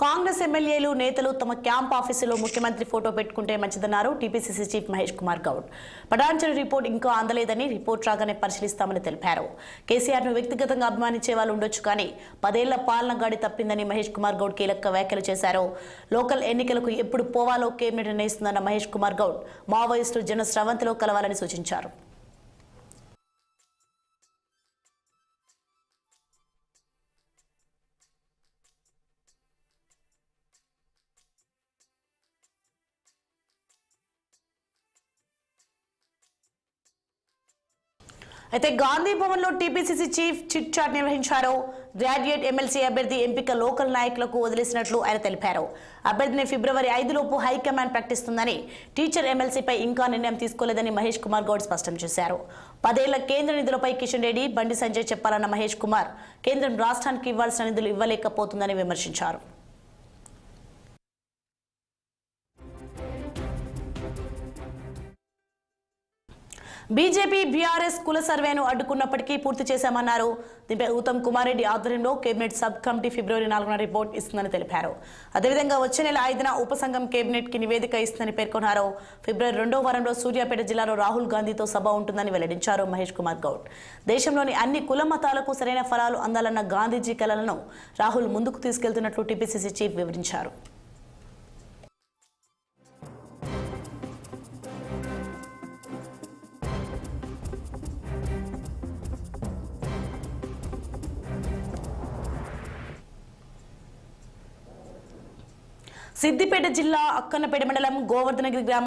కాంగ్రెస్ ఎమ్మెల్యేలు నేతలు తమ క్యాంప్ ఆఫీసులో ముఖ్యమంత్రి ఫోటో పెట్టుకుంటే మంచిదన్నారు TPCC chief Mahesh Kumar Goud. Patancheru report ఇంకా అందలేదని, రిపోర్ట్ రాగానే పరిశీలిస్తామని తెలిపారు. కేసీఆర్ను వ్యక్తిగతంగా అభిమానించే వాళ్ళు ఉండొచ్చు, కానీ 10 ఏళ్ల పాలన గాడి తప్పిందని మహేష్ కుమార్ గౌడ్ కీలక వ్యాఖ్యలు చేశారు. లోకల్ ఎన్నికలకు ఎప్పుడు పోవాలో కేబినెట్ నిర్ణయిస్తుందన్న మహేష్ కుమార్ గౌడ్ మావోయిస్టులు జన స్రవంతిలో కలవాలని సూచించారు. అయితే గాంధీ భవన్ లో టీపీసీసీ చీఫ్ చిట్ చాట్ నిర్వహించారు. గ్రాడ్యుయేట్ ఎమ్మెల్సీ అభ్యర్థి ఎంపిక లోకల్ నాయకులకు వదిలేసినట్లు ఆయన తెలిపారు. అభ్యర్థిని ఫిబ్రవరి 5 లోపు హైకమాండ్ ప్రకటిస్తుందని, టీచర్ ఎమ్మెల్సీపై ఇంకా నిర్ణయం తీసుకోలేదని మహేష్ కుమార్ గౌడ్ స్పష్టం చేశారు. 10 ఏళ్ల కేంద్ర నిధులపై కిషన్ రెడ్డి, బండి సంజయ్ చెప్పాలన్న మహేష్ కుమార్, కేంద్రం రాష్ట్రానికి ఇవ్వాల్సిన నిధులు ఇవ్వలేకపోతుందని విమర్శించారు. బీజేపీ బీఆర్ఎస్ కుల సర్వేను అడ్డుకున్నప్పటికీ పూర్తి చేశామన్నారు. దీనిపై ఉత్తమ్ కుమార్ రెడ్డి ఆధ్వర్యంలో కేబినెట్ సబ్ కమిటీ ఫిబ్రవరి 4న రిపోర్ట్ ఇస్తుందని తెలిపారు. అదేవిధంగా వచ్చే నెల 5న ఉపసంఘం కేబినెట్ కి నివేదిక ఇస్తుందని పేర్కొన్నారు. ఫిబ్రవరి 2వ వారంలో సూర్యాపేట జిల్లాలో రాహుల్ గాంధీతో సభ ఉంటుందని వెల్లడించారు మహేష్ కుమార్ గౌడ్. దేశంలోని అన్ని కుల మతాలకు సరైన ఫలాలు అందాలన్న గాంధీజీ కలలను రాహుల్ ముందుకు తీసుకెళ్తున్నట్లు టీపీసీసీ చీఫ్ వివరించారు. సిద్దిపేట జిల్లా అక్కన్నపేట మండలం గోవర్ధనగిరి గ్రామం